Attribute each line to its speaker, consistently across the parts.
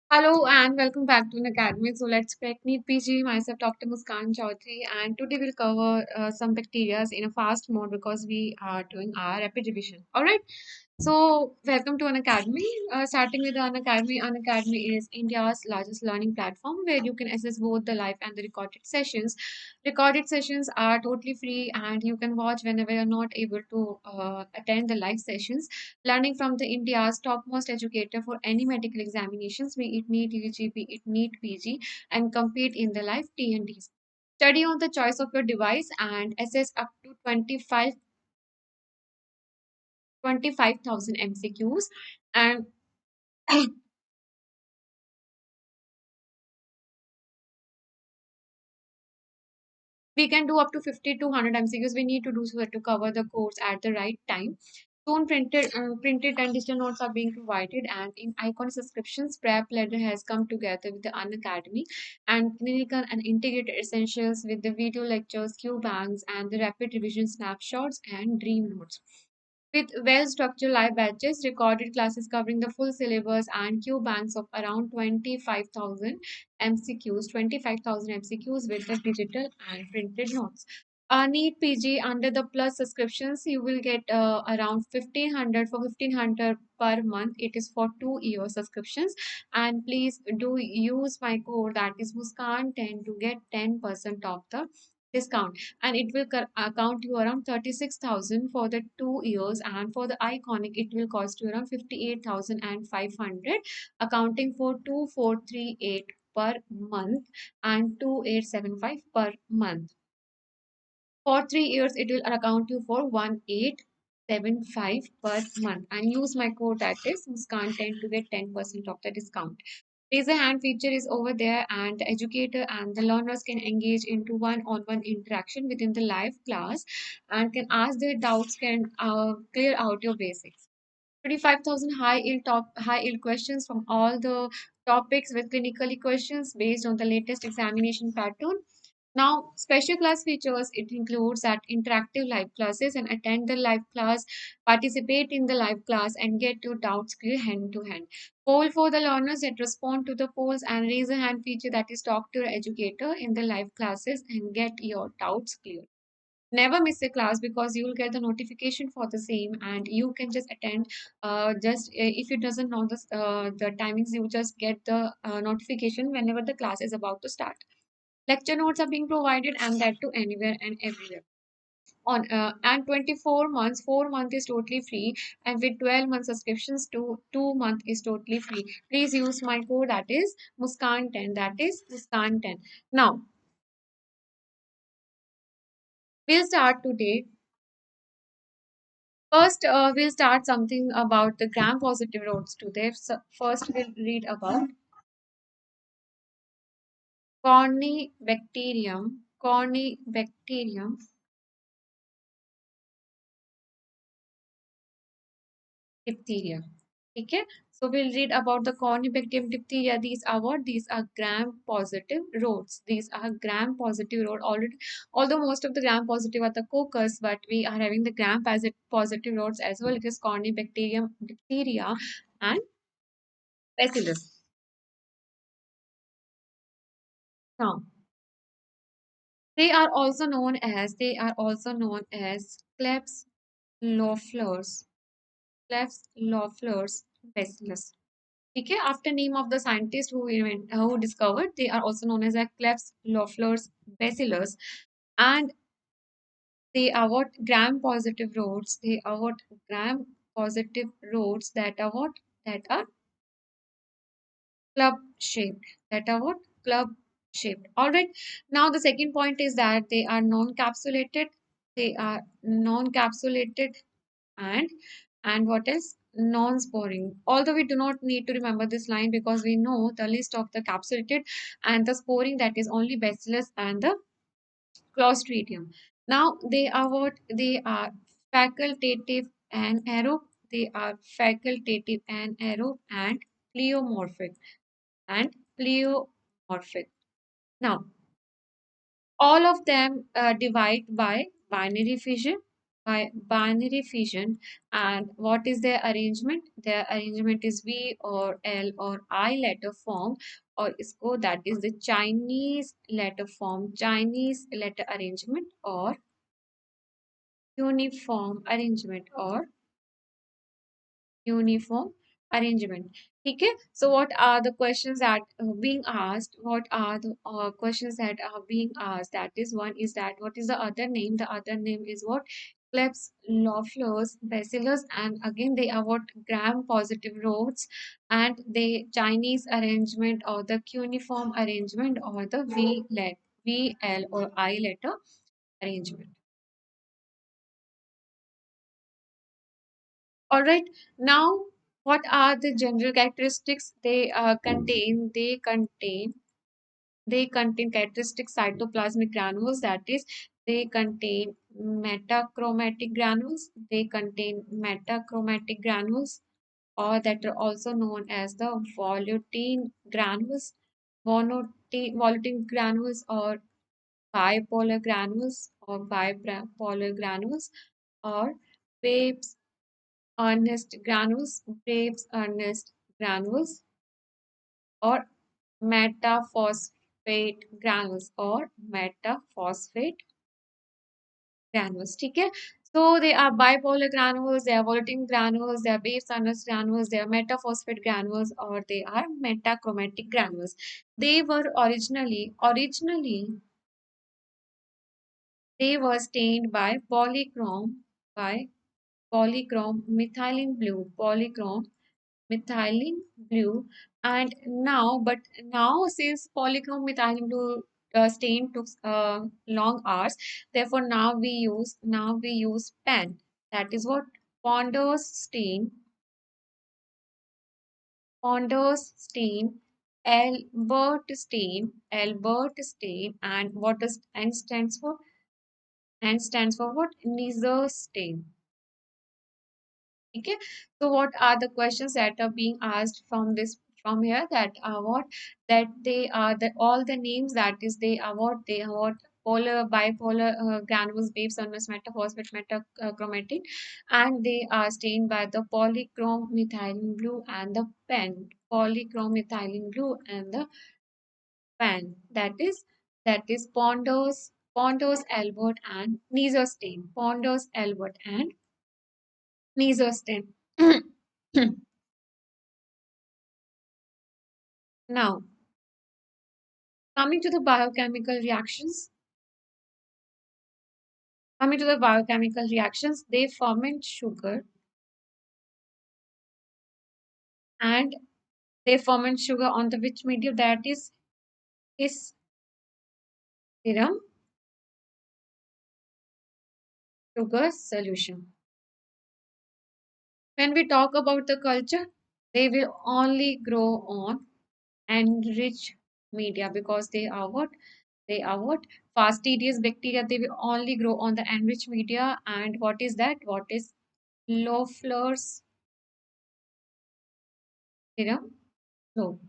Speaker 1: Hello and welcome back to an academy. So let's crack NEET PG. Myself, Dr. Muskan Chaudhary, and today we'll cover some bacteria in a fast mode because we are doing our rapid revision. All right. So welcome to an academy. Starting with an academy. An academy is India's largest learning platform where you can access both the live and the recorded sessions. Recorded sessions are totally free and you can watch whenever you're not able to attend the live sessions. Learning from the India's topmost educator for any medical examinations, be it NEET, UG, be it NEET, PG, and compete in the live T&Ds. Study on the choice of your device and assess up to 25,000 MCQs. And we can do up to 50 to 100 MCQs. We need to do so to cover the course at the right time. Soon printed and digital notes are being provided, and in Icon subscriptions, Prep Ladder has come together with the Unacademy and clinical and integrated essentials with the video lectures, Q banks, and the rapid revision snapshots and dream notes. With well-structured live batches, recorded classes covering the full syllabus, and Q banks of around 25,000 MCQs with the digital and printed notes. NEET PG under the plus subscriptions, you will get around 1500 for 1500 per month. It is for 2 year subscriptions. And please do use my code that is Muskan10 to get 10% off the discount, and it will account you around 36,000 for the 2 years, and for the iconic it will cost you around 58,500, accounting for 2438 per month and 2875 per month. For 3 years it will account you for 1875 per month, and use my code that is Muskan10 to get 10% of the discount. Raise a hand feature is over there, and the educator and the learners can engage into one-on-one interaction within the live class and can ask their doubts, can clear out your basics. 25,000 high yield questions from all the topics with clinically questions based on the latest examination pattern. Now, special class features, it includes that interactive live classes and attend the live class, participate in the live class and get your doubts clear hand to hand. Poll for the learners that respond to the polls, and raise a hand feature that is talk to your educator in the live classes and get your doubts clear. Never miss a class because you will get the notification for the same, and you can just attend. Just if it doesn't know the timings, you just get the notification whenever the class is about to start. Lecture notes are being provided, and that to anywhere and everywhere. On and 24 months, 4 month is totally free, and with 12 month subscriptions to 2 month is totally free. Please use my code that is Muskan10. That is Muskan10. Now we'll start today. First, we'll start something about the gram positive roads today. So first, we'll read about Corynebacterium diphtheria. Okay, so we'll read about the Corynebacterium diphtheria. These are what? These are gram positive roads. These are gram positive road already. Although most of the gram positive are the coccus, but we are having the gram positive roads as well. It is Corynebacterium diphtheria and bacillus. Now, they are also known as Klebs Loefflers, Klebs Loefflers bacillus. Okay, after name of the scientist who discovered, they are also known as a Klebs Loefflers bacillus, and they are what? Gram positive roads. They are what? Gram positive roads that are what? That are club shaped. That are what? Club shaped. All right. Now the second point is that they are non-capsulated. They are non-capsulated, and what else? Non-sporing. Although we do not need to remember this line because we know the list of the capsulated and the sporing, that is only bacillus and the clostridium. Now they are what? They are facultative and aerobe. They are facultative and aerobe and pleomorphic and pleomorphic. Now, all of them divide by binary fission. by binary fission. And what is their arrangement? Their arrangement is V or L or I letter form, or ISCO, that is the Chinese letter form, Chinese letter arrangement, or uniform arrangement, or uniform arrangement. Okay, so what are the questions that being asked? What are the questions that are being asked? That is, one is that what is the other name? The other name is what? Klebs, Loefflers, Bacillus, and again they are what? Gram positive roads, and the Chinese arrangement, or the cuneiform arrangement, or the V L or I letter arrangement. All right. Now, what are the general characteristics they contain? They contain characteristic cytoplasmic granules. That is, they contain metachromatic granules. They contain metachromatic granules, or that are also known as the volutine granules, volutine granules, or bipolar granules, or bipolar granules, or Babes earnest granules, Babes earnest granules, or metaphosphate granules, or metaphosphate granules. ठीक है? So they are bipolar granules, they are volatile granules, they are Babes earnest granules, they are metaphosphate granules, or they are metachromatic granules. They were they were stained by polychrome methylene blue, polychrome methylene blue. And now, but now, since polychrome methylene blue stain took long hours, therefore now we use pen. That is what? Ponders stain, Ponders stain, Albert stain. And what does N stands for? N stands for what? Neither stain. Okay, so what are the questions that are being asked from here? That are what? That they are the all the names, that is they are what? They are what? Polar, bipolar granules, Babes earnest, metaphosphate, metachromatin, and they are stained by the polychrome methylene blue and the pen. Polychrome methylene blue and the pen. That is Ponders, Albert, and Neither-Stain. Ponders, Albert, and Neither-Stain. Now, coming to the biochemical reactions, they ferment sugar, and they ferment sugar on the which medium? That is serum sugar solution. When we talk about the culture, they will only grow on enriched media, because they are what? They are what? Fastidious bacteria. They will only grow on the enriched media. And what is that? What is Loeffler's serum slope?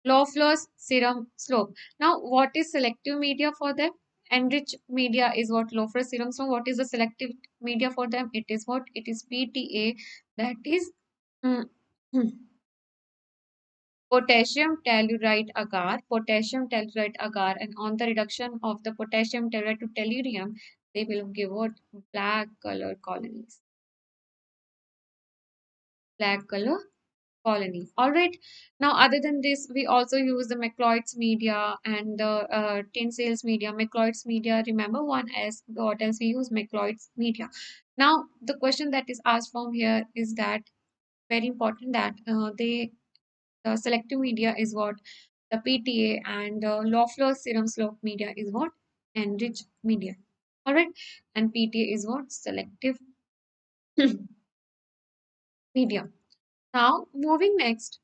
Speaker 1: Loeffler's serum slope. Now, what is selective media for them? Enriched media is what? Loeffler's serum slope. What is the selective media for them? It is what? It is PTA. That is mm, potassium telluride agar. Potassium telluride agar. And on the reduction of the potassium telluride to tellurium, they will give what? Black color colonies. Black color colony. All right. Now, other than this, we also use the McLeod's media and the tin sales media. McLeod's media, remember one as what else we use? McLeod's media. Now, the question that is asked from here is that very important, that the selective media is what? The PTA, and the Loeffler serum slope media is what? Enriched media. All right. And PTA is what? Selective media. Now, moving next.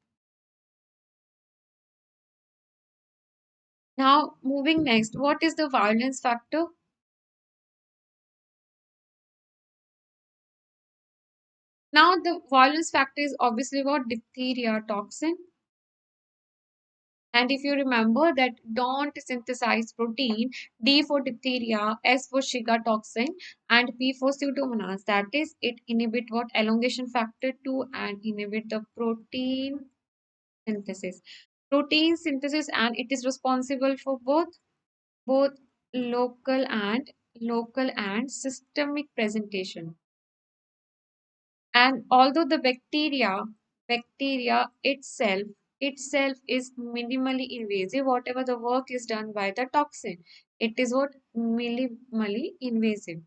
Speaker 1: What is the violence factor? Now, the violence factor is obviously what? Diphtheria toxin, And if you remember that don't synthesize protein, D for diphtheria, S for Shiga toxin, and P for Pseudomonas. That is, it inhibit what? Elongation factor 2 and inhibit the protein synthesis. Protein synthesis, and it is responsible for both local and systemic presentation. And although the bacteria itself is minimally invasive, whatever the work is done by the toxin, it is what? Minimally invasive.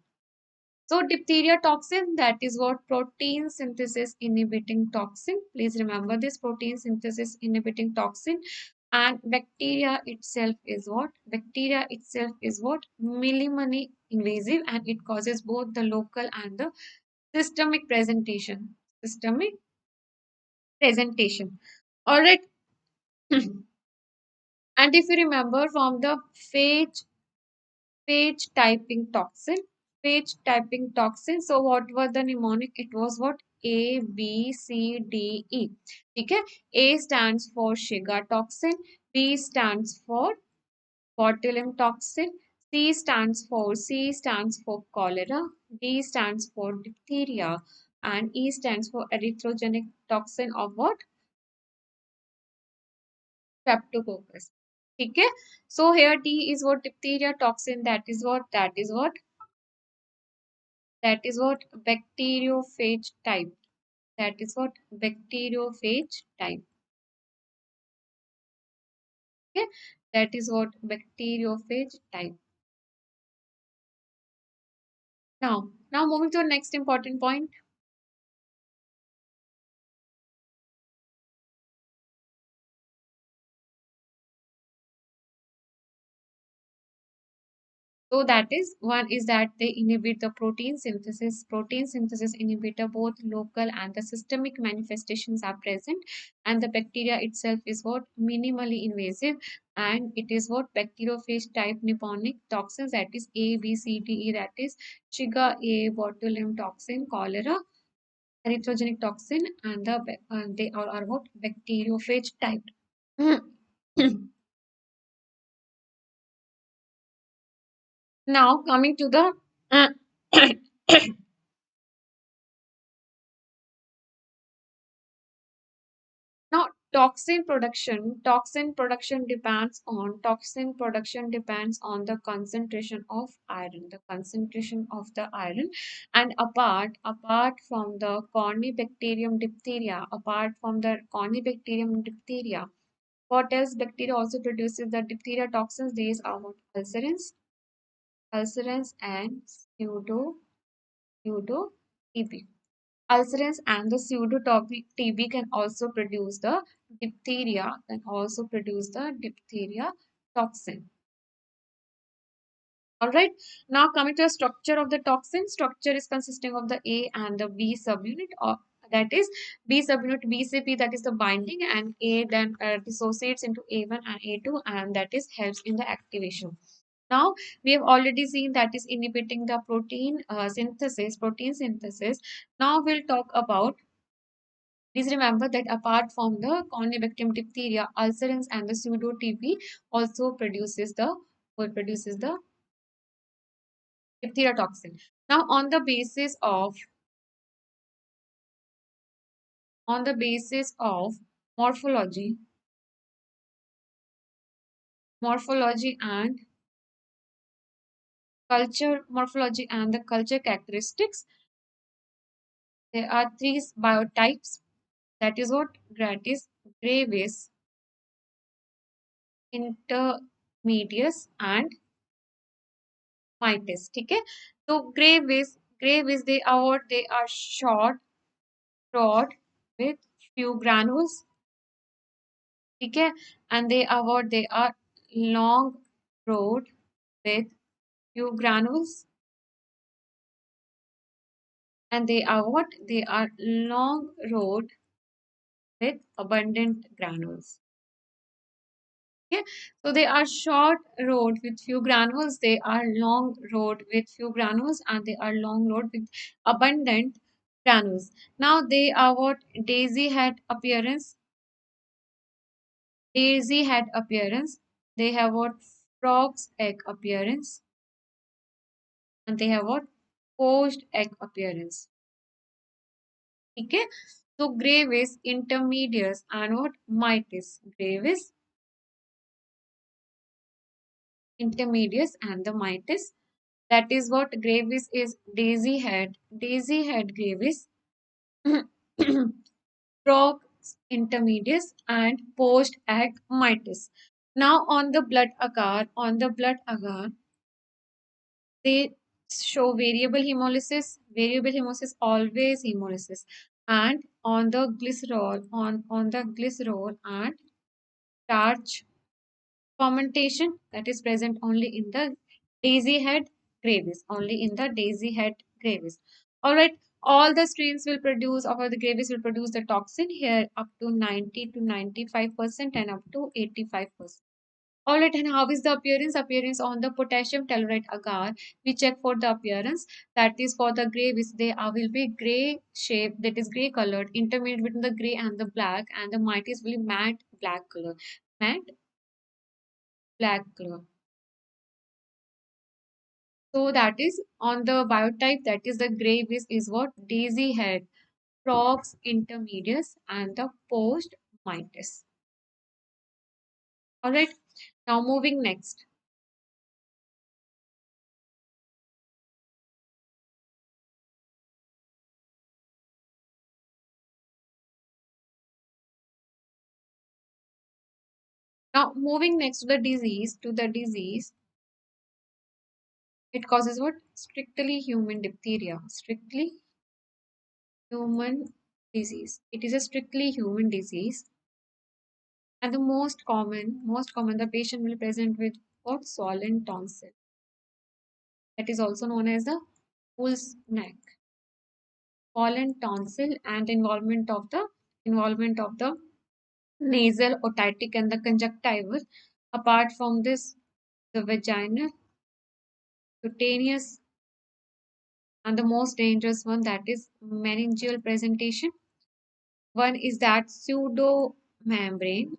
Speaker 1: So diphtheria toxin, that is what? Protein synthesis inhibiting toxin. Please remember this, protein synthesis inhibiting toxin. And bacteria itself is what? Bacteria itself is what? Minimally invasive, and it causes both the local and the systemic presentation. Systemic presentation. All right. And if you remember from the phage phage typing toxin, phage typing toxin. So what were the mnemonic? It was what? A, B, C, D, E. Okay. A stands for Shiga toxin. B stands for botulinum toxin. C stands for cholera. D stands for diphtheria. And E stands for erythrogenic toxin of what? Streptococcus. Okay. So here T is what? Diphtheria toxin. That is what bacteriophage type. That is what? Bacteriophage type. Okay. That is what? Bacteriophage type. Now moving to the next important point. So that is one is that they inhibit the protein synthesis. Protein synthesis inhibitor, both local and the systemic manifestations are present, and the bacteria itself is what? Minimally invasive, and it is what? Bacteriophage type pneumonic toxins, that is A, B, C, D, E, that is Shiga A, botulinum toxin, cholera, erythrogenic toxin, and they all are what? Bacteriophage type. Now coming to the now, toxin production depends on the concentration of iron, and apart from the Corynebacterium diphtheria, what else bacteria also produces the diphtheria toxins? These are what? Ulcerans and pseudo TB. Ulcerans and the TB can also produce the diphtheria toxin. All right. Now coming to the structure of the toxin. Structure is consisting of the A and the B subunit, or that is B subunit BCP, that is the binding, and A then dissociates into A1 and A2, and that is helps in the activation. Now we have already seen that is inhibiting the protein synthesis. Now we'll talk about. Please remember that apart from the Corynebacterium diphtheria, ulcerans and the pseudo TB also produces the diphtheria toxin. Now, on the basis of morphology, morphology and morphology and the culture characteristics, there are three biotypes. That is what? Gratis, gravis, intermedius, and mitis. Okay. So gravis, they are short rod with few granules. Okay. And they are long rod with few granules, and they are long rod with abundant granules. Okay, so they are short rod with few granules, they are long rod with few granules, and they are long rod with abundant granules. Now they are what? Daisy head appearance. daisy head appearance. They have what? Frog's egg appearance. And they have what? Poached egg appearance. Okay. So gravis, intermedius, and what? Mitis. Gravis, intermedius, and the mitis. That is what gravis is. Daisy head gravis, frog intermedius, and post egg mitis. Now on the blood agar, they show variable hemolysis, always hemolysis, and on the glycerol and starch fermentation that is present only in the daisy head gravis, only in the daisy head gravis. All right, all the strains will produce, or the gravis will produce the toxin here up to 90 to 95% and up to 85%. All right, and how is the appearance? Appearance on the potassium telluride agar. We check for the appearance. That is for the gravis. They will be gray shape, that is gray colored, intermediate between the gray and the black, and the mites will be matte black color. Matte black color. So that is on the biotype, that is the gravis is what? Daisy head, frogs intermedius, and the post mitis. All right, now moving next. Now moving next to the disease, it causes what? Strictly human diphtheria. Strictly human disease. It is a strictly human disease. And the most common, the patient will present with what? Swollen tonsil. That is also known as the bull's neck. Swollen tonsil and involvement of the nasal, otitic, and the conjunctival. Apart from this, the vaginal, cutaneous, and the most dangerous one, that is meningeal presentation. One is that pseudo membrane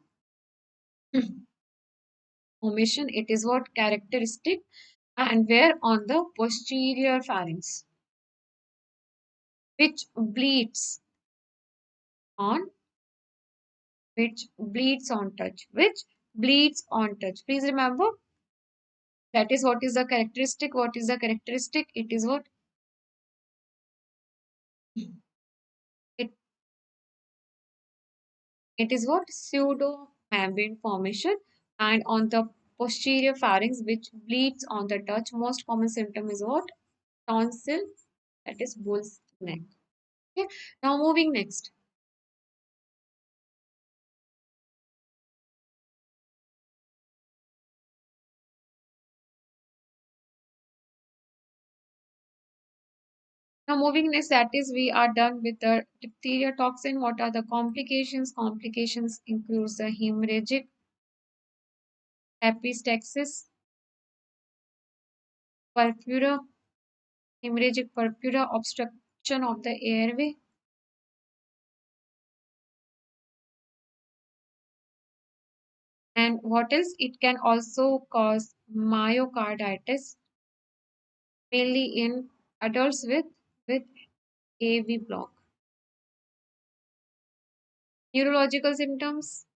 Speaker 1: omission. It is what? Characteristic, and where? On the posterior pharynx, which bleeds on which on touch. Please remember, that is what is the characteristic. What is the characteristic? It is what? It, it is what? Pseudo membrane formation, and on the posterior pharynx, which bleeds on the touch. Most common symptom is what? Tonsil, that is bull's neck. Okay. Now moving next. Now moving next, that is we are done with the diphtheria toxin. What are the complications? Complications includes the hemorrhagic epistaxis, purpura, hemorrhagic purpura, obstruction of the airway, and what else? It can also cause myocarditis, mainly in adults with AV block. Neurological symptoms,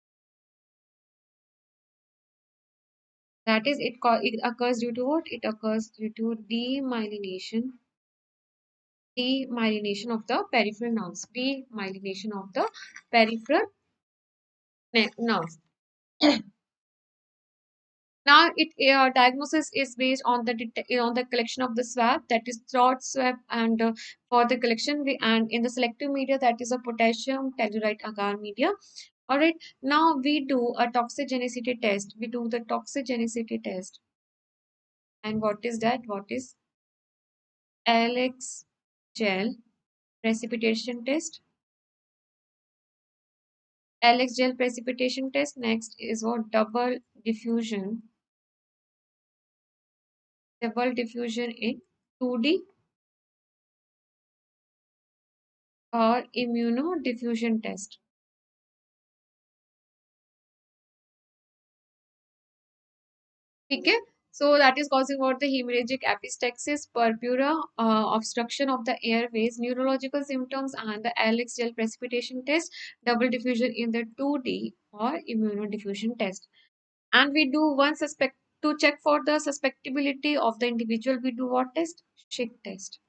Speaker 1: that is it occurs due to what? It occurs due to demyelination of the peripheral nerves, demyelination of the peripheral nerves. Now, it diagnosis is based on on the collection of the swab, that is throat swab, and for the collection and in the selective media, that is a potassium telluride agar media. All right. Now we do a toxigenicity test. We do the toxigenicity test, and what is that? What is Alex gel precipitation test? Alex gel precipitation test. Next is what? Double diffusion in 2D or immunodiffusion test. ठीक है. So that is causing what the hemorrhagic epistaxis, purpura, obstruction of the airways, neurological symptoms, and the Alex gel precipitation test, double diffusion in the 2D or immunodiffusion test. And we do one suspect to check for the suspectability of the individual. We do what test? Schick test.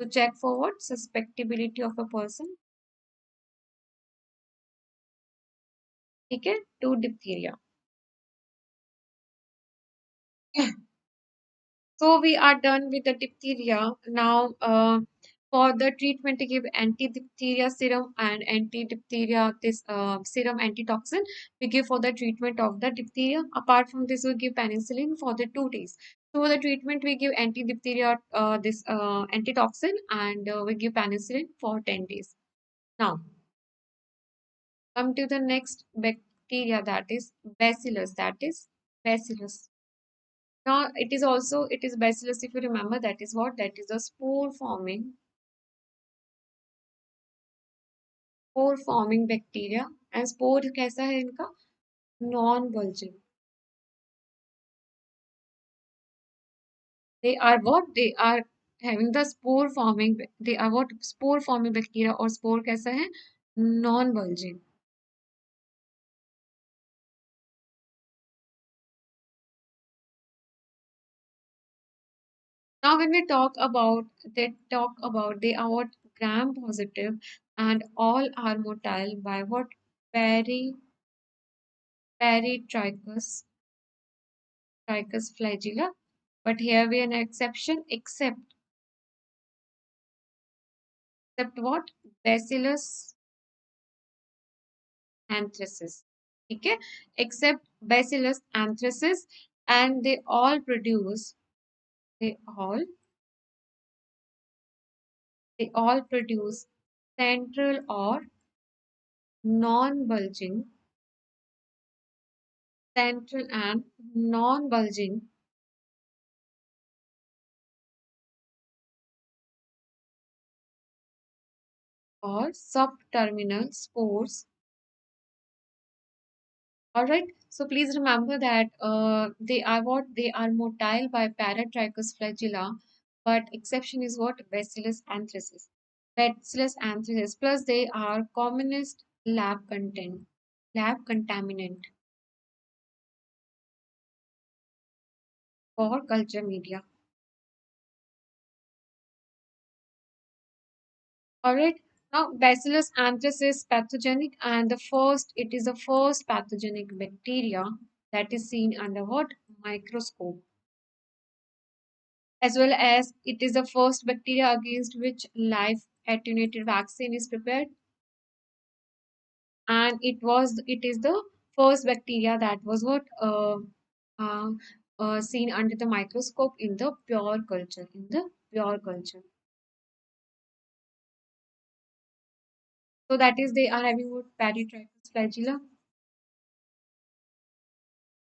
Speaker 1: To check for what? Suspectability of a person. ठीक है? To diphtheria. So we are done with the diphtheria. Now, for the treatment, to give anti-diphtheria serum and anti-diphtheria this serum antitoxin we give for the treatment of the diphtheria. Apart from this, we give penicillin for the 2 days. So the treatment we give anti-diphtheria this antitoxin and we give penicillin for 10 days. Now, come to the next bacteria, that is bacillus. That is bacillus. Now it is also it is bacillus, if you remember, that is what? That is a spore forming bacteria. And spore कैसा है इनका? Non bulging. They are what? They are having the spore forming, they are what? Spore forming bacteria. और spore कैसा है? Non bulging. Now when we talk about they are what? Gram positive and all are motile by what? Peri Peritrichus trichus flagella. But here we have an exception, except what? Bacillus anthracis. ठीक है? Except Bacillus anthracis, and they all they all produce central or non-bulging, central and non-bulging or subterminal spores. All right. So please remember that they are what? They are motile by Paratrichus flagella, but exception is what? Bacillus anthracis. Bacillus anthracis. Plus they are commonest lab contaminant for culture media. All right. Now Bacillus anthracis pathogenic, and it is the first pathogenic bacteria that is seen under what? Microscope, as well as it is the first bacteria against which live attenuated vaccine is prepared, and it is the first bacteria that was uh, seen under the microscope in the pure culture. So that is they are having what? Peritrichus flagella.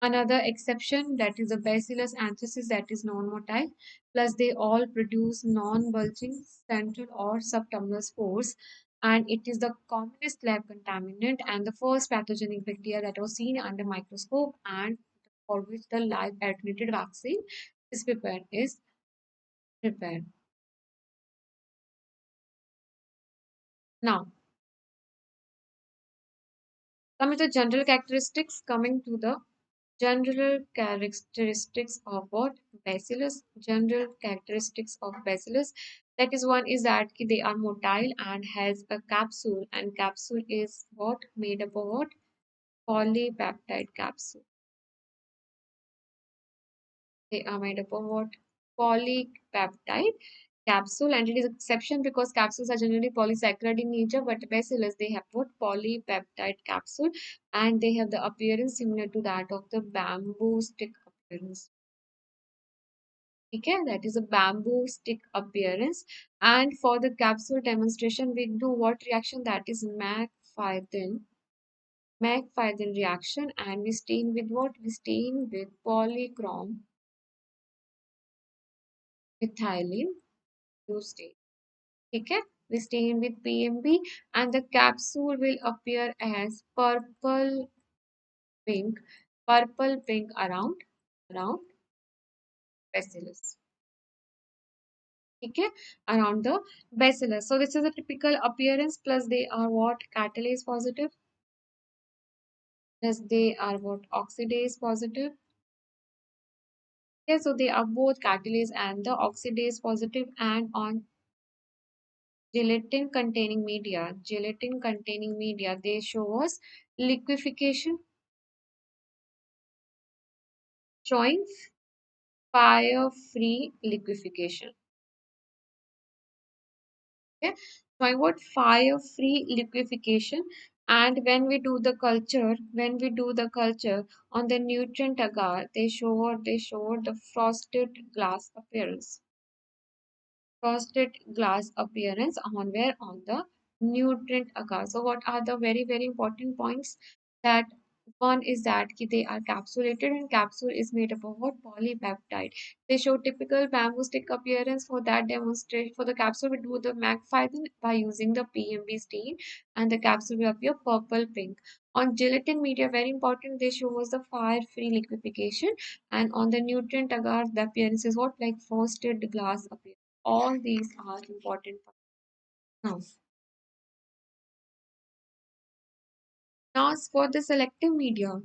Speaker 1: Another exception, that is a Bacillus anthracis, that is non-motile. Plus, they all produce non-bulging central or subterminal spores, and it is the commonest lab contaminant and the first pathogenic bacteria that was seen under microscope and for which the live attenuated vaccine is prepared. Now, coming to the general characteristics of what? Bacillus. General characteristics of Bacillus. That is one is that they are motile and has a capsule, and capsule is what? Made up of what? Polypeptide capsule. They are made up of what? Polypeptide capsule, and it is exception because capsules are generally polysaccharide in nature, but Bacillus they have what? Polypeptide capsule, and they have the appearance similar to that of the bamboo stick appearance. Okay, that is a bamboo stick appearance. And for the capsule demonstration, we do what reaction? That is McFadden reaction, and we stain with what? We stain with polychrome methylene stain. Okay, we stain with PMB, and the capsule will appear as purple pink purple pink around bacillus. Okay, around the bacillus. So this is a typical appearance. Plus they are what catalase positive. Plus they are what oxidase positive. Okay, so they are both catalase and the oxidase positive. And on gelatin containing media, they show us liquefaction, showing fire-free liquefaction. Okay, showing what fire-free liquefaction. And when we do the culture on the nutrient agar, they show the frosted glass appearance on where on the nutrient agar. So what are the very very important points? That one is that they are capsulated, and capsule is made up of what polypeptide. They show typical bamboo stick appearance. For that demonstrate for the capsule we do the McFadden by using the PMB stain, and the capsule will appear purple pink. On gelatin media, very important, they show us the fire free liquefaction, and on the nutrient agar the appearance is what like frosted glass appearance. All these are important. Now, as for the selective media,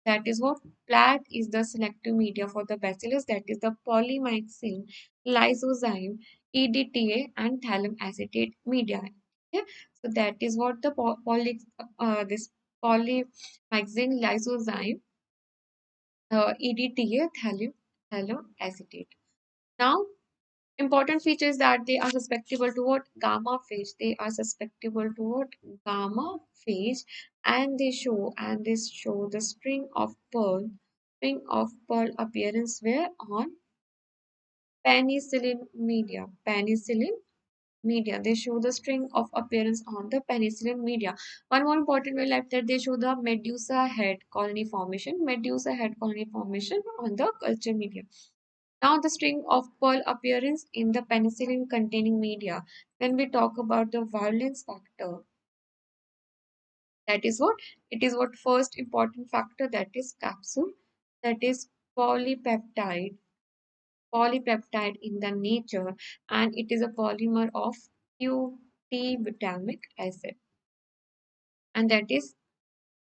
Speaker 1: that is what plat is the selective media for the bacillus, that is the polymyxin, lysozyme, EDTA, and thallium acetate media. Okay? So that is what the this polymyxin, lysozyme, EDTA, thallium acetate. Now, important features that they are susceptible to what gamma phase. They are susceptible to what gamma phase, and they show the string of pearl appearance where on penicillin media. They show the string of appearance on the penicillin media. One more important way like that, they show the medusa head colony formation on the culture media. Now, the string of pearl appearance in the penicillin containing media. When we talk about the valence factor, that is what it is what first important factor, that is capsule, that is polypeptide, polypeptide in the nature, and it is a polymer of glutamic acid, and that is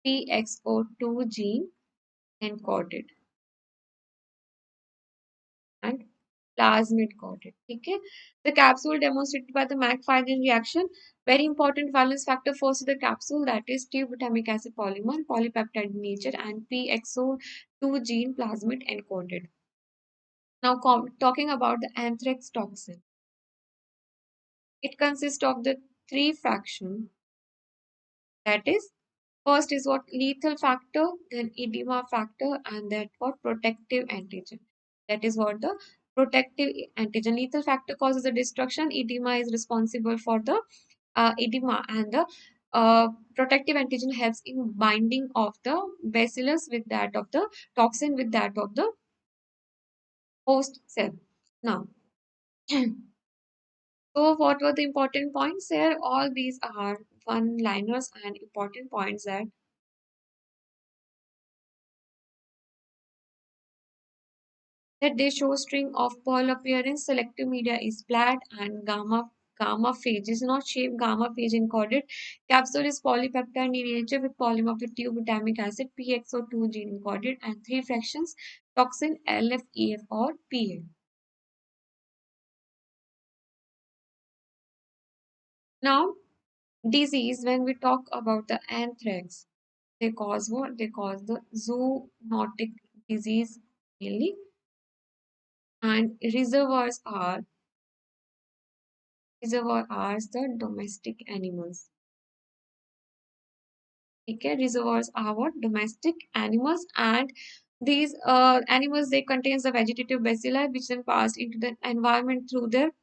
Speaker 1: PXO2 gene encoded and plasmid coated. Okay. The capsule demonstrated by the McFadden reaction. Very important valence factor first is the capsule, that is tubutamic acid polymer, polypeptide nature, and PXO2 gene plasmid encoded. Now, talking about the anthrax toxin, it consists of the three fractions. That is, first is what lethal factor, then edema factor, and that what protective antigen. That is what the protective antigen. Lethal factor causes the destruction. Edema is responsible for the edema, and the protective antigen helps in binding of the bacillus with that of the toxin with that of the host cell. Now, so what were the important points here? All these are one-liners and important points that they show string of pearl appearance. Selective media is flat, and gamma phage is not shaped. Gamma phage encoded. Capsule is polypeptide in nature with polymer of the tubutamic acid PXO2 gene encoded, and three fractions toxin LF, EF, or PA. Now, disease, when we talk about the anthrax, they cause what? They cause the zoonotic disease mainly, and reservoirs the domestic animals. Okay, reservoirs are what? Domestic animals, and these animals, they contains the vegetative bacilli which then passed into the environment through their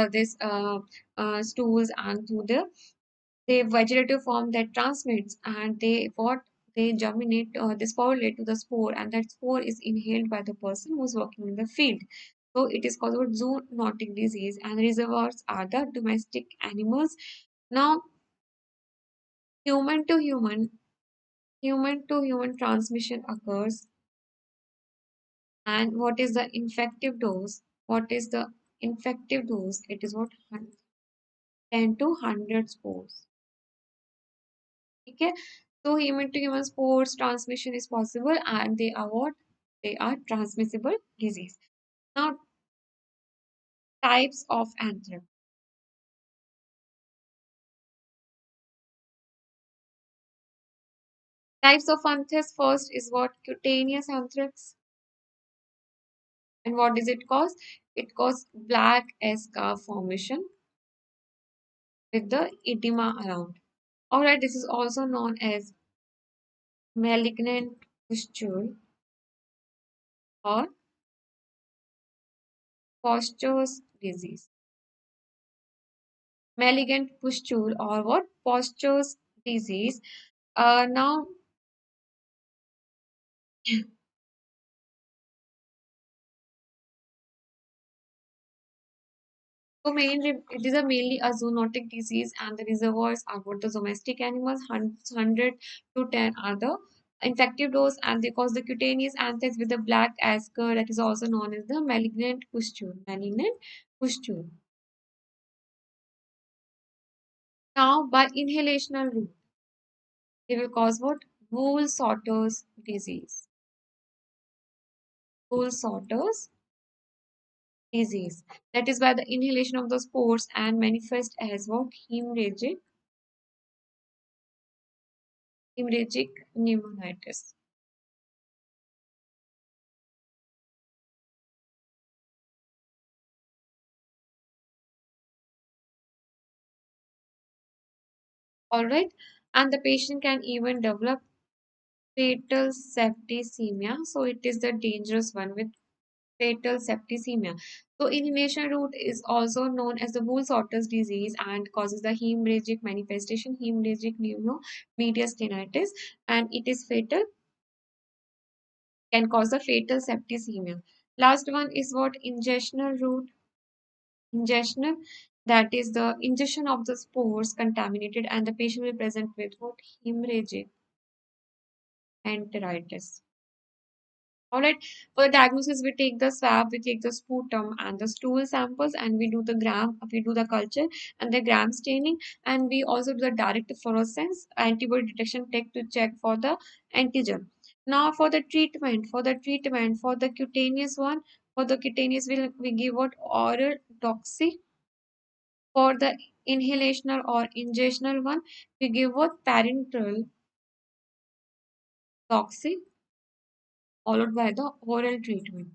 Speaker 1: this stools and through the vegetative form that transmits, and they germinate, they sporulate to the spore, and that spore is inhaled by the person who's working in the field. So it is called zoonotic disease, and reservoirs are the domestic animals. Now, Human to human transmission occurs. And what is the infective dose? What is the infective dose? It is what 10 to 100 spores. Okay. So human to human spores transmission is possible, and they are what? They are transmissible disease. Now, types of anthrax. Types of anthrax, first is what? Cutaneous anthrax. And what does it cause? It causes black scar formation with the edema around. Alright, this is also known as malignant pustule or Foster's disease. Malignant pustule or what? Foster's disease. Now, so it is a mainly a zoonotic disease, and the reservoirs are what the domestic animals, 100 to 10 are the infective dose, and they cause the cutaneous anthrax with the black eschar that is also known as the malignant pustule. Malignant pustule. Now, by inhalational route, they will cause what? Wool sorters disease. Wool sorters disease. That is by the inhalation of the spores and manifest as what? Hemorrhagic pneumonitis. All right, and the patient can even develop fatal septicemia. So it is the dangerous one with fatal septicemia. So inhalation route is also known as the wool sorters disease and causes the hemorrhagic manifestation, hemorrhagic pneumomediastinitis, and it is fatal, can cause the fatal septicemia. Last one is what? Ingestional route. Ingestional, that is the ingestion of the spores contaminated, and the patient will present with what? Hemorrhagic enteritis. All right. For the diagnosis, we take the swab, we take the sputum and the stool samples, and we do the culture and the gram staining, and we also do the direct fluorescence antibody detection tech to check for the antigen. Now, for the cutaneous one, for the cutaneous, we give what? Oral doxy. For the inhalational or ingestional one, we give what? Parenteral doxy followed by the oral treatment.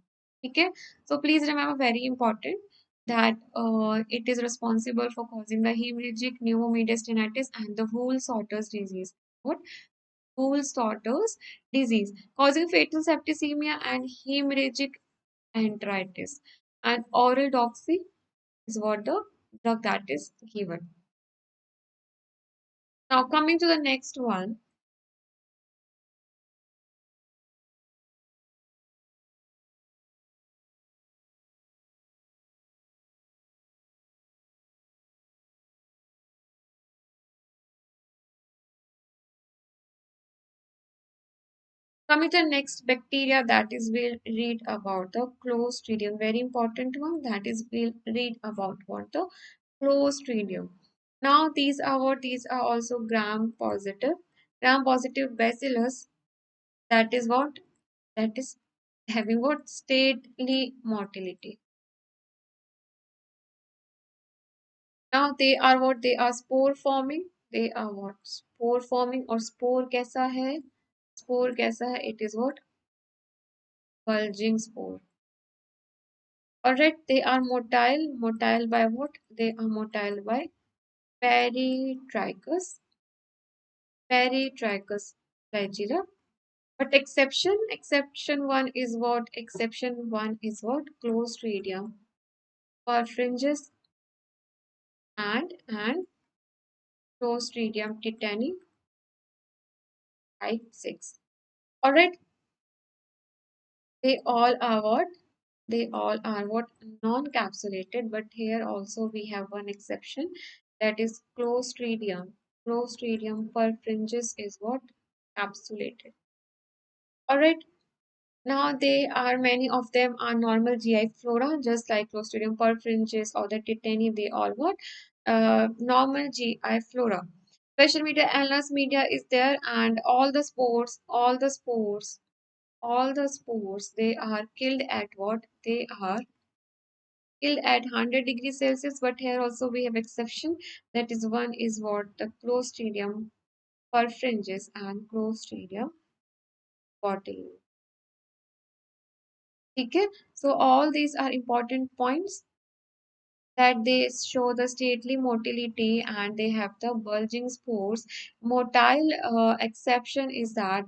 Speaker 1: Okay, so please remember, very important, that it is responsible for causing the hemorrhagic pneumomediastinitis and the wool sorters disease. What? Wool sorters disease causing fatal septicemia and hemorrhagic enteritis. And oral doxy is what the drug that is given. Now coming to the next one. Coming to the next bacteria, that is we'll read about the Clostridium. Very important one, that is we'll read about what? The Clostridium. Now these are what? These are also gram positive. Gram positive bacillus, that is what? That is having what? Stately motility. Now they are what? They are spore forming. They are what? Spore forming or spore कैसा है? Spore कैसा है? It is what? Bulging spore. Alright, they are motile. Motile by what? They are motile by peritrichus. Peritrichus flagella. But exception one is what? Clostridium perfringens and Clostridium tetani type 6. Alright, they all are what? They all are what? Non-capsulated, but here also we have one exception, that is Clostridium. Clostridium perfringens is what? Capsulated. Alright, now they are many of them are normal GI flora, just like Clostridium perfringens or the Titani, they all what? Normal GI flora. Special media, annulus media is there, and all the spores, they are killed at what? They are killed at 100 degrees Celsius, but here also we have exception. That is one is what? The Clostridium perfringens and Clostridium botulinum. Okay, so all these are important points that they show the stately motility and they have the bulging spores. Motile exception is that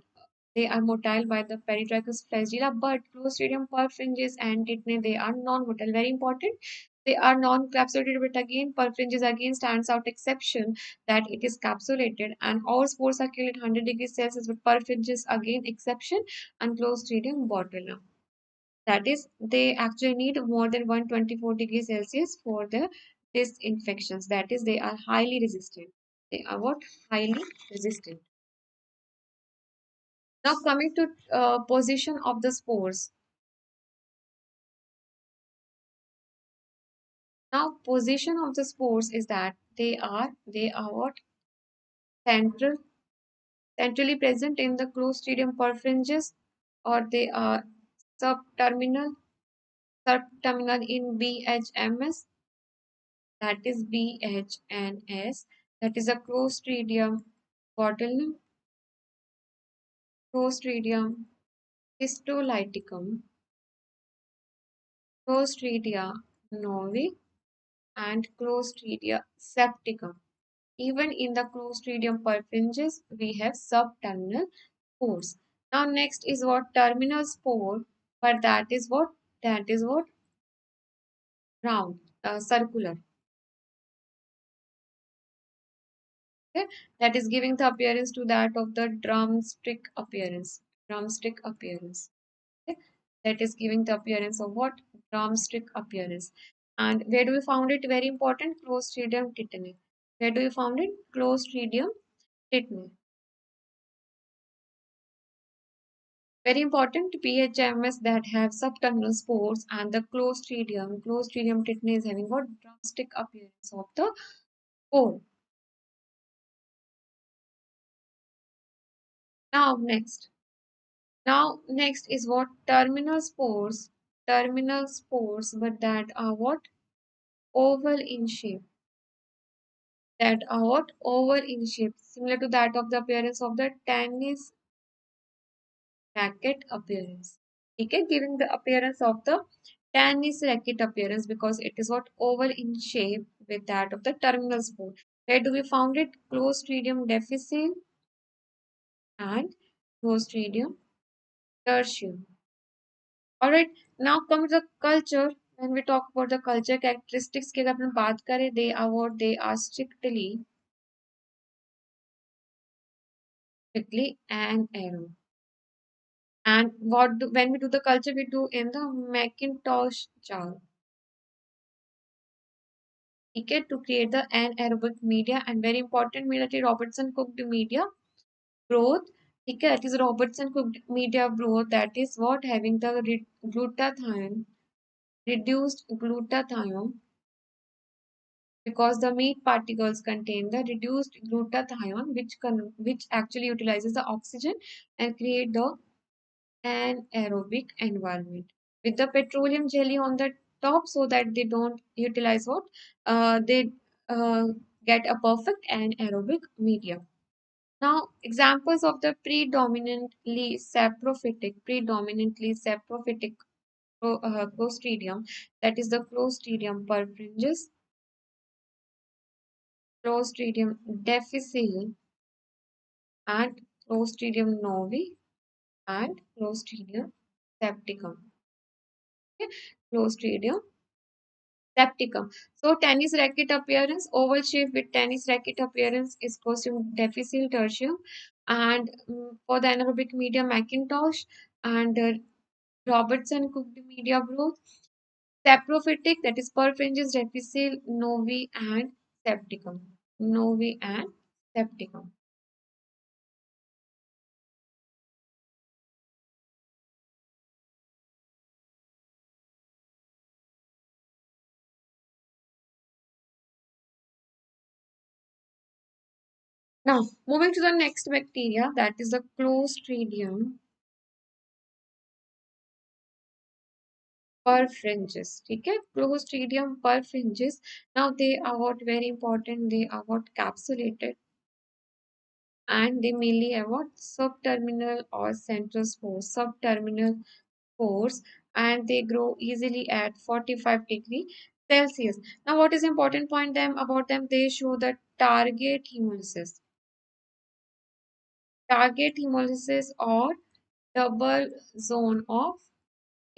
Speaker 1: they are motile by the peritracheous flagella, but Clostridium perfringens and Titne, they are non-motile. Very important. They are non-capsulated, but again, perfringens again stands out exception that it is capsulated, and all spores are killed at 100 degrees Celsius, but perfringens again exception, and Clostridium botulinum. That is, they actually need more than 124 degrees Celsius for the disinfections. That is, they are highly resistant. They are what? Highly resistant. Now coming to position of the spores. Now position of the spores is that they are what? Central, centrally present in the Clostridium perfringens, or they are subterminal, subterminal in BHMS, that is BHNS, that is a Clostridium botulinum, Clostridium histolyticum, Clostridia novi, and Clostridia septicum. Even in the Clostridium perfringens, we have subterminal spores. Now next is what? Terminal spore, but that is what? That is what? Round, circular. Okay? That is giving the appearance to that of the drumstick appearance. Drumstick appearance. Okay? That is giving the appearance of what? Drumstick appearance. And where do we found it? Very important. Clostridium tetani. Where do you found it? Clostridium tetani. Very important. PHMS that have subterminal spores, and the Clostridium tetani is having what? Drumstick appearance of the spore. Now next. Now next is what? Terminal spores. Terminal spores, but that are what? Oval in shape. That are what? Oval in shape, similar to that of the appearance of the tennis racket appearance. Okay, giving the appearance of the tennis racket appearance because it is what? Oval in shape with that of the terminal spore. Where do we found it? Clostridium difficile and Clostridium tertium. Alright, now come to the culture. When we talk about the culture characteristics की अगर अपन बात करें, they are strictly anaerobic. And when we do the culture, we do in the Macintosh jar. Okay, to create the anaerobic media, and very important media, Robertson cooked media broth. Okay, it is Robertson cooked media broth. That is what having the glutathione, reduced glutathione, because the meat particles contain the reduced glutathione, which actually utilizes the oxygen and create the anaerobic environment with the petroleum jelly on the top so that they don't utilize what they get a perfect anaerobic media. Now examples of the predominantly saprophytic Clostridium, that is the Clostridium perfringens, Clostridium difficile, and Clostridium novi, and Clostridium septicum. Okay? Clostridium septicum. So tennis racket appearance, oval shape with tennis racket appearance is Clostridium difficile tertium, and for the anaerobic media Macintosh and Robertson cooked media broth. Saprophytic, that is perfringens difficile, novi and septicum. Novi and Septicum. Now, moving to the next bacteria, that is the Clostridium perfringens. ठीक है, Clostridium perfringens. Now they are what very important. They are what capsulated, and they mainly have what subterminal or central spores. Subterminal spores, and they grow easily at 45 degrees Celsius. Now, what is important point them about them? They show the target hemolysis. Target hemolysis or double zone of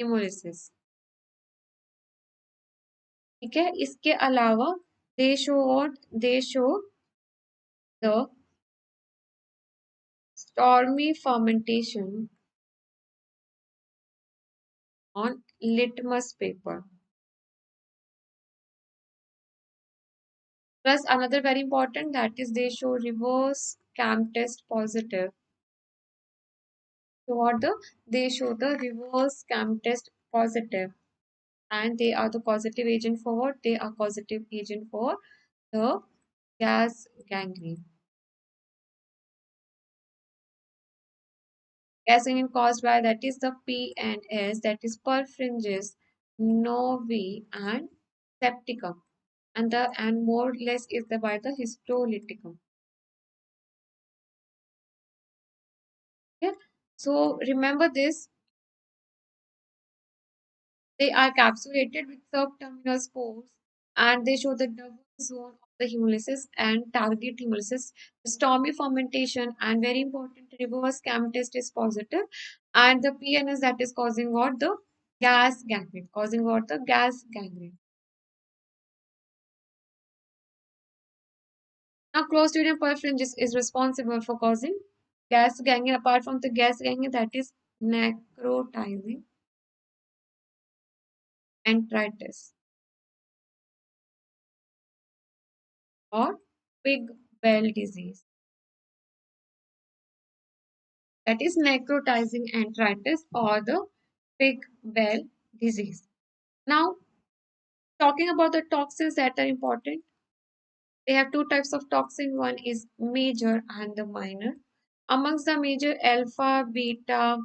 Speaker 1: hemolysis. ठीक है, इसके अलावा they show what? They show the stormy fermentation on litmus paper. Plus another very important, that is they show reverse CAM test positive. So what they show the reverse CAM test positive, and they are the causative agent for what? They are causative agent for the gas gangrene. Gas gangrene caused by, that is the P and S, that is perfringens, novi, and septicum, and the and more or less is the by the histolyticum. Okay, so remember this. They are capsulated with subterminal spores, and they show the double zone of the hemolysis and target hemolysis. Stormy fermentation, and very important, reverse CAM test is positive, and the PNS, that is causing what? The gas gangrene. Causing what? The gas gangrene. Now, Clostridium perfringens is responsible for causing gas gangrene. Apart from the gas gangrene, that is necrotizing enteritis or pig bell disease. That is necrotizing enteritis or the pig bell disease. Now, talking about the toxins that are important, they have two types of toxin. One is major and the minor. Amongst the major, alpha, beta,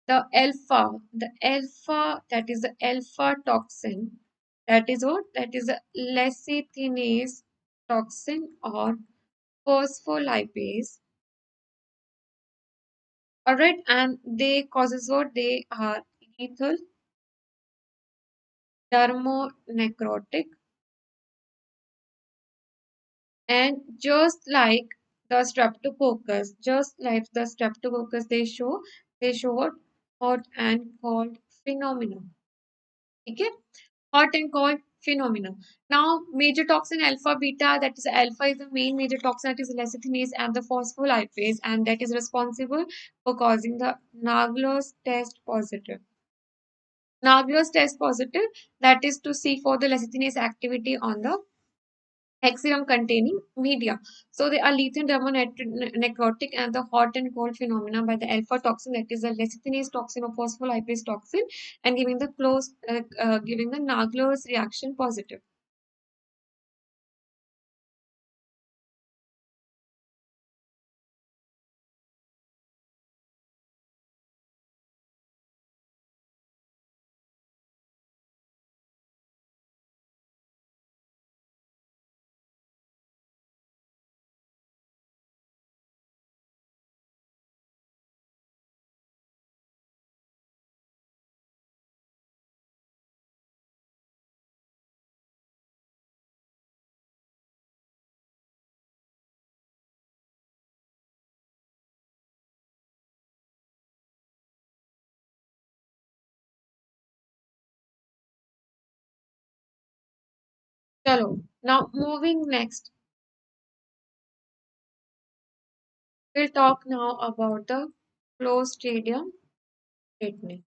Speaker 1: the alpha, that is the alpha toxin. That is what? That is the lecithinase toxin or phospholipase. All right, and they causes what? They are lethal, thermonecrotic, and just like the streptococcus, they show what? Hot and cold phenomena. Okay, hot and cold phenomena. Now, major toxin alpha beta, that is alpha is the main major toxin, that is lecithinase and the phospholipase, and that is responsible for causing the Naegler's test positive. Naegler's test positive, that is to see for the lecithinase activity on the hexagram containing media. So they are lethal, thermonecrotic, and the hot and cold phenomena by the alpha toxin, that is the lecithinase toxin or phospholipase toxin, and giving the Naegler's reaction positive. Chalo. Now moving next, we'll talk now about the Clostridium tetani.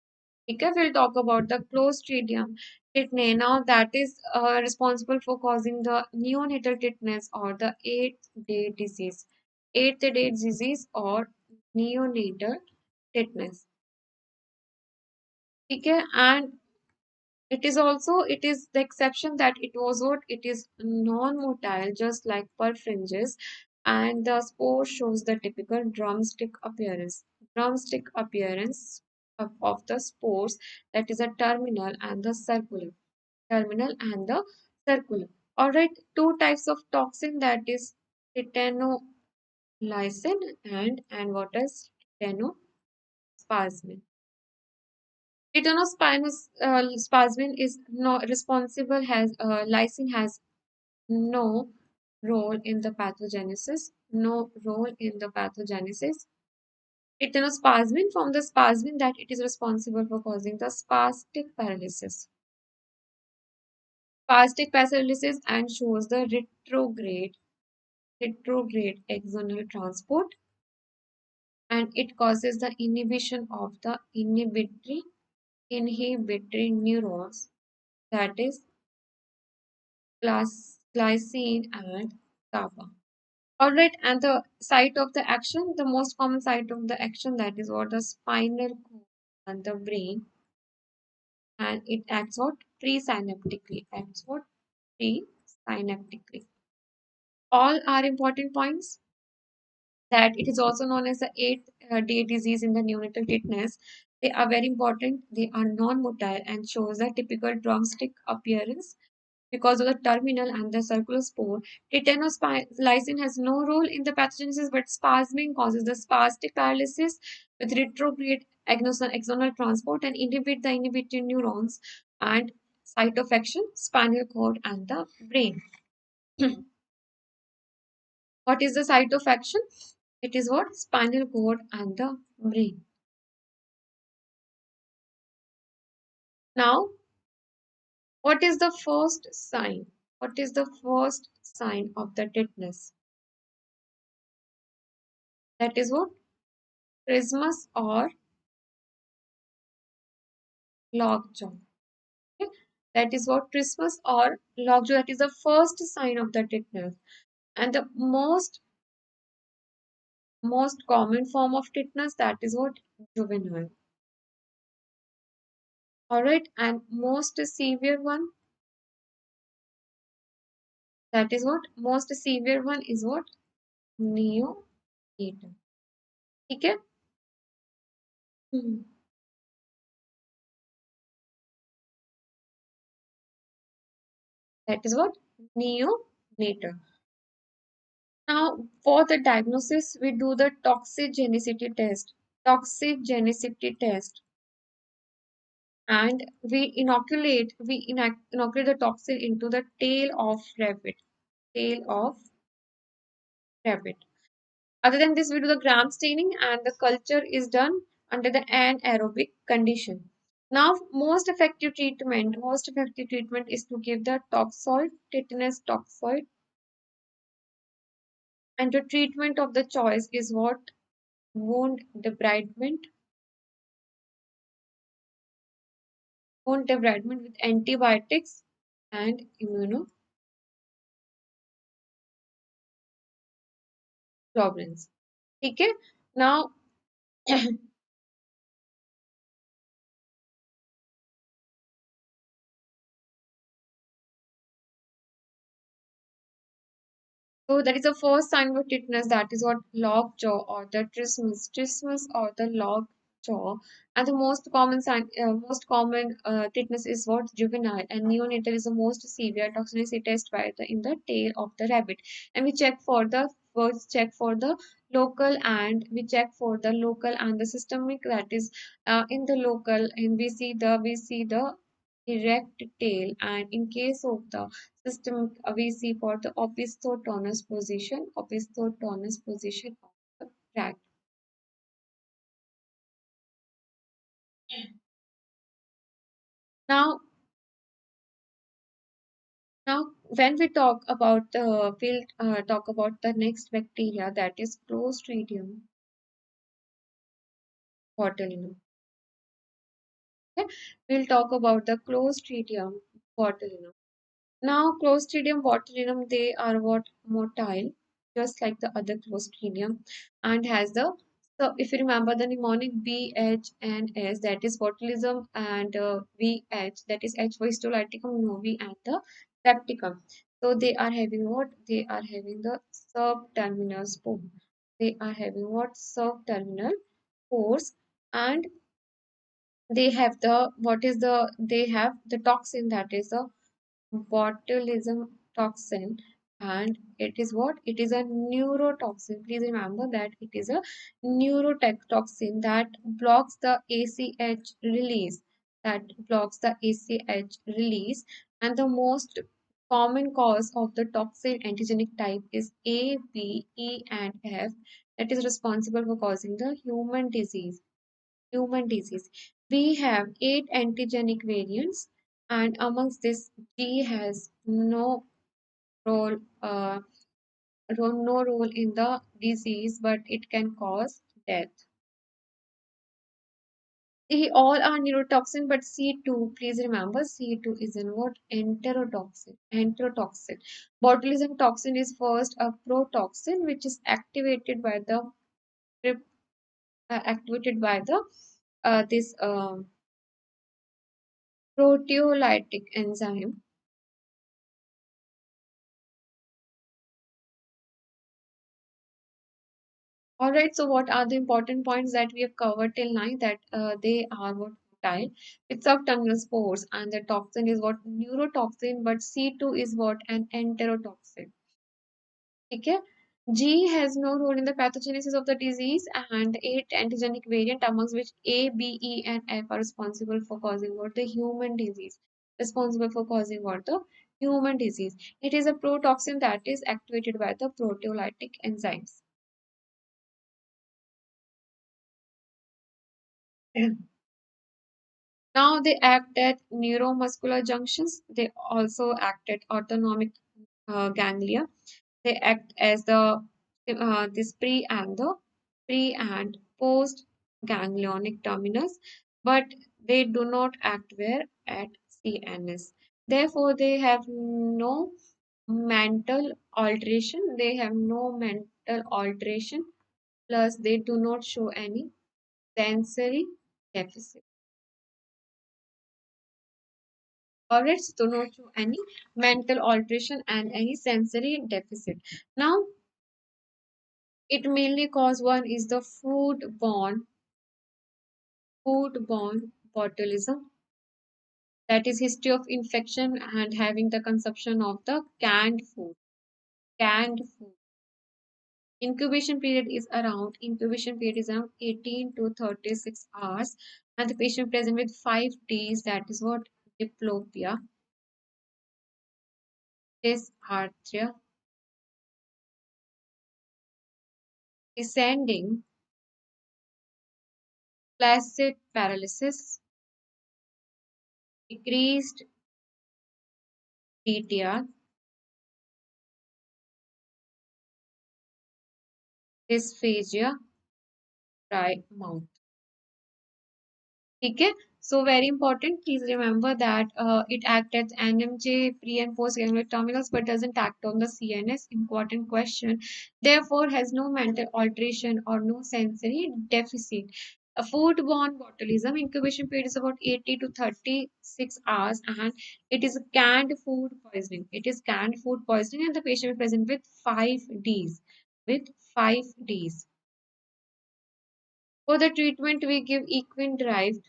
Speaker 1: Okay, we'll talk about the Clostridium Tetany. Now that is responsible for causing the neonatal tetanus or the eighth day disease. Eighth day disease or neonatal tetanus. Okay, and it is the exception that it was what it is non-motile, just like purfringes, and the spore shows the typical drumstick appearance. Drumstick appearance of the spores, that is a terminal and the circular. Terminal and the circular. Alright, two types of toxin, that is titanolysin and what is titanospasmin. Spasmin is not responsible, has lysine has no role in the pathogenesis. No role in the pathogenesis. Titanospasmin from the spasmin that it is responsible for causing the spastic paralysis. Spastic paralysis and shows the retrograde axonal transport, and it causes the inhibition of the inhibitory neurons, that is glycine and GABA. All right, and the site of the action, the most common site of the action, that is what the spinal cord and the brain, and it acts what presynaptically. Acts what presynaptically. All are important points. That it is also known as the eighth day disease in the neonatal tetanus. They are very important. They are non-motile and shows a typical drumstick appearance because of the terminal and the circular spore. Titanosplicin has no role in the pathogenesis, but spasmin causes the spastic paralysis with retrograde axonal transport and inhibit the inhibitory neurons and site of action, spinal cord and the brain. What is the site of action? It is what? Spinal cord and the brain. Now, what is the first sign? What is the first sign of the tetanus? That is what? Trismus or lockjaw. Okay? That is what trismus or lockjaw. That is the first sign of the tetanus. And the most common form of tetanus, that is what? Juvenile. Alright, and most severe one, that is what? Most severe one is what? Neonatal. Okay? Hmm. That is what? Neonatal. Now, for the diagnosis, we do the toxigenicity test. Toxigenicity test. And inoculate the toxin into the tail of rabbit. Tail of rabbit. Other than this, we do the gram staining and the culture is done under the anaerobic condition. Now, most effective treatment is to give the toxoid, tetanus toxoid, and the treatment of the choice is what? Wound debridement. Wound debridement with antibiotics and immunoglobulins. Okay? Now, so that is the first sign of tetanus. That is what lockjaw or the trismus or the lockjaw. And the most common tetanus is what juvenile, and neonatal is the most severe toxicity test by the in the tail of the rabbit. And we check for the first check for the local, and we check for the local and the systemic. That is in the local, and we see the erect tail, and in case of the system we see for the opisthotonus position of the tract. Now now when we talk about the we'll talk about the next bacteria, that is clostridium botulinum. Okay? We'll talk about the Clostridium botulinum. Now, Clostridium botulinum, they are what motile, just like the other Clostridium, and has the, so if you remember the mnemonic B, H, and S, that is botulism, and VH, that is H for histolyticum, novi, and the septicum. So they are having what? They are having the subterminal spore. They are having what? Subterminal pores, and they have the, what is the, they have the toxin, that is the botulism toxin, and it is what? It is a neurotoxin. Please remember that it is a neurotoxin that blocks the ACH release. That blocks the ACH release, and the most common cause of the toxin antigenic type is A, B, E, and F. That is responsible for causing the human disease. Human disease. We have 8 antigenic variants, and amongst this, G has role, uh, no role in the disease, but it can cause death. They all are neurotoxin, but C2, please remember, C2 is in what? Enterotoxin. Enterotoxin. Botulism toxin is first a protoxin, which is trip- activated by the this proteolytic enzyme. All right, so what are the important points that we have covered till now? That they are what motile with subterminal spores, and the toxin is what neurotoxin, but C2 is what an enterotoxin. Okay. G has no role in the pathogenesis of the disease, and 8 antigenic variant, amongst which A, B, E, and F are responsible for causing what? The human disease. Responsible for causing what? The human disease. It is a protoxin that is activated by the proteolytic enzymes. Now they act at neuromuscular junctions. They also act at autonomic ganglia. They act as the this pre and post ganglionic terminus, but they do not act where at CNS. Therefore, they have no mental alteration. They have no mental alteration. Plus, they do not show any sensory deficit. Or its do not show any mental alteration and any sensory deficit. Now, it mainly cause one is the food-borne botulism. That is history of infection and having the consumption of the canned food. Canned food. Incubation period is around 18 to 36 hours, and the patient present with 5 Ds. That is what? Diplopia, dysarthria, descending, flaccid paralysis, decreased DTR, dysphagia, dry mouth. Okay, so very important. Please remember that it acts as NMJ pre and post ganglionic terminals but doesn't act on the CNS. Important question. Therefore, has no mental alteration or no sensory deficit. A food-borne botulism incubation period is about 80 to 36 hours, and it is canned food poisoning. It is canned food poisoning, and the patient is present with 5 Ds. With 5 Ds. For the treatment, we give equine-derived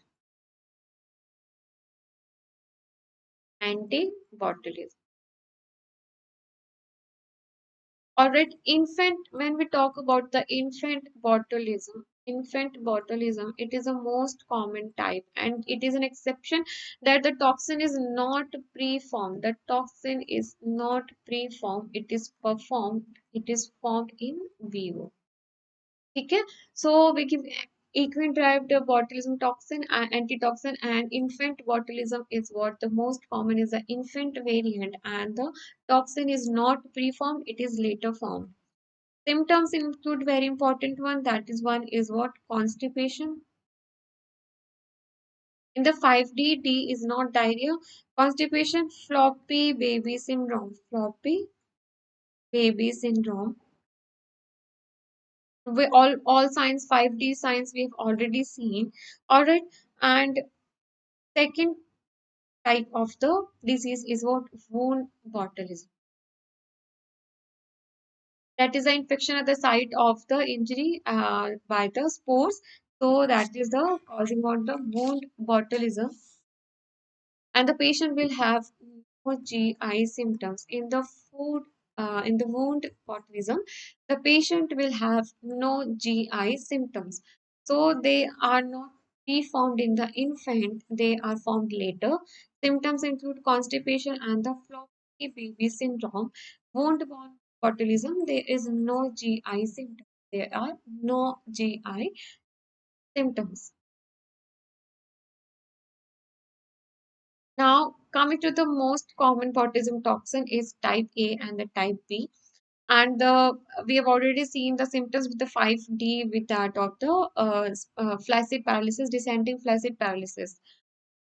Speaker 1: anti-botulism. All right, when we talk about the infant botulism, it is a most common type, and it is an exception that the toxin is not preformed. The toxin is not preformed, it is formed in vivo. Okay, so we give equine derived botulism toxin and antitoxin, and infant botulism is what the most common is the infant variant, and the toxin is not preformed, it is later formed. Symptoms include very important one, that is one is what? Constipation, In the 5D, D is not diarrhea, constipation, floppy baby syndrome. Floppy baby syndrome. We all signs, 5D signs we've already seen. All right. And second type of the disease is what? Wound botulism. That is the infection at the site of the injury by the spores. So that is the causing of the wound botulism, and the patient will have no GI symptoms. In the in the wound botulism, the patient will have no GI symptoms. So they are not be found in the infant; they are found later. Symptoms include constipation and the floppy baby syndrome. Wound-borne botulism, there is no GI symptoms. There are no GI symptoms. Now, coming to the most common botulism toxin is type A and the type B. And we have already seen the symptoms with the 5D with that of the flaccid paralysis, descending flaccid paralysis.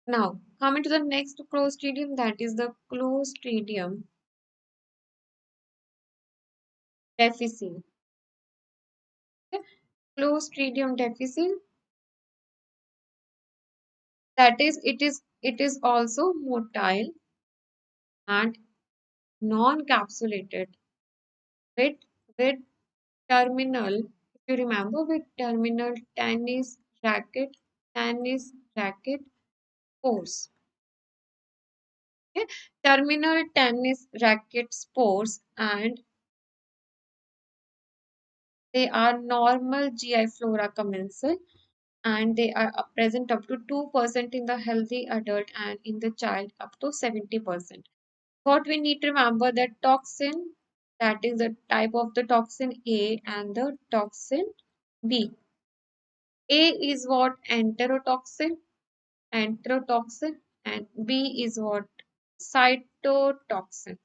Speaker 1: Now, coming to the next clostridium, that is the Clostridium difficile. Okay? Clostridium difficile, that is, it is also motile and non-capsulated with with terminal, if you remember, with terminal tennis racket spores. Okay? Terminal tennis racket spores, and they are normal GI flora commensal, and they are present up to 2% in the healthy adult and in the child up to 70%. What we need to remember, that toxin, that is the type of the toxin A and the toxin B. A is what? Enterotoxin, and B is what? Cytotoxin.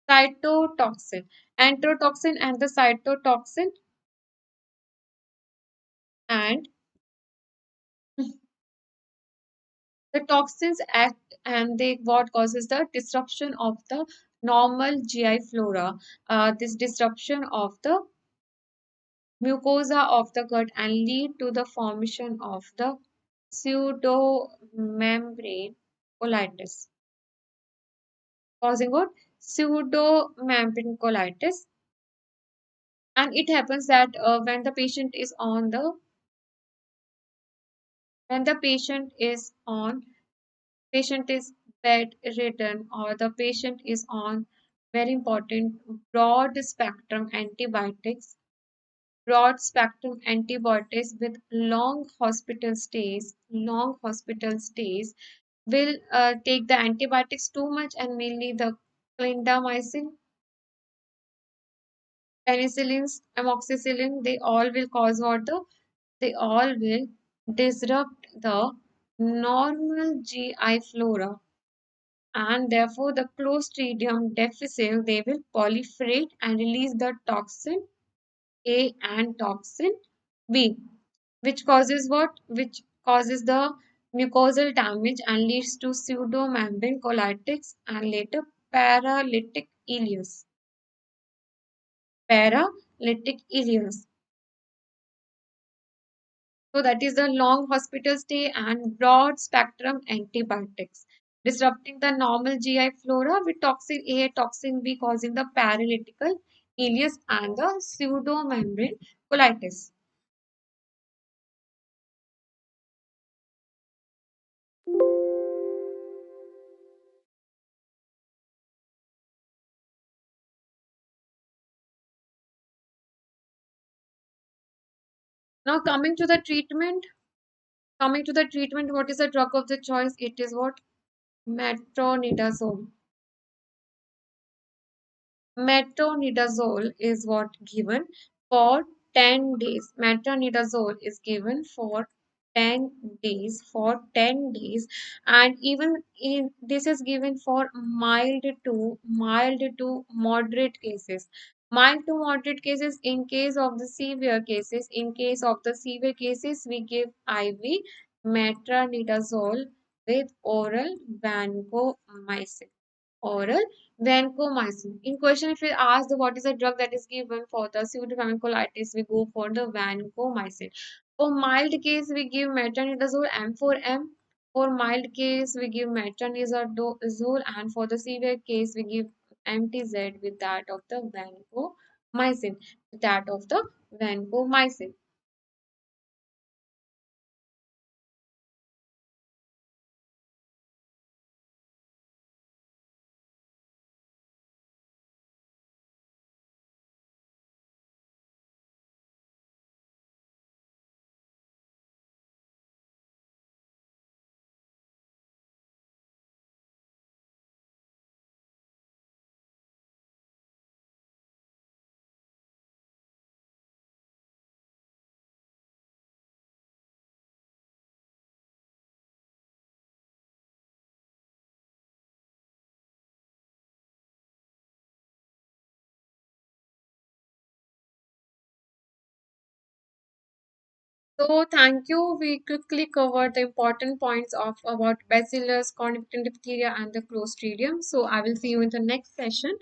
Speaker 1: Cytotoxin. Enterotoxin and the cytotoxin, and the toxins act, and they what causes the disruption of the normal GI flora. This disruption of the mucosa of the gut and lead to the formation of the pseudomembrane colitis, causing what? Pseudomembrane colitis. And it happens that when the patient is bedridden, or the patient is on very important broad spectrum antibiotics with long hospital stays will take the antibiotics too much, and mainly the clindamycin, penicillins, amoxicillin, they all will disrupt the normal GI flora, and therefore the Clostridium difficile, they will proliferate and release the toxin A and toxin B, which causes what? Which causes the mucosal damage and leads to pseudomembrane colitis and later paralytic ileus. Paralytic ileus. So that is the long hospital stay and broad spectrum antibiotics, disrupting the normal GI flora with toxin A, toxin B causing the paralytical ileus and the pseudomembrane colitis. Now coming to the treatment, what is the drug of the choice? It is what? Metronidazole. Metronidazole is what given for 10 days. Metronidazole is given for 10 days, and even in this is given for mild to moderate cases. Mild to moderate cases, in case of the severe cases, we give IV metronidazole with oral vancomycin. Oral vancomycin. In question, if we ask the what is the drug that is given for the pseudomonk colitis, we go for the vancomycin. For mild case, we give metronidazole M4M. For mild case, we give metronidazole, and for the severe case, we give MTZ with that of the vancomycin. With that of the vancomycin. So thank you. We quickly covered the important points of about bacillus, corniculate diphtheria, and the Clostridium. So I will see you in the next session.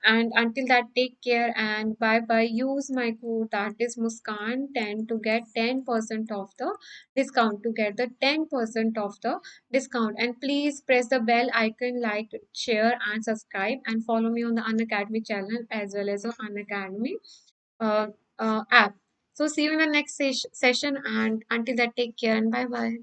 Speaker 1: And until that, take care and bye bye. Use my code that is Muskan 10 to get 10% of the discount. To get the 10% of the discount. And please press the bell icon, like, share, and subscribe. And follow me on the Unacademy channel as well as on Unacademy uh, app. So see you in the next session, and until that, take care and bye bye.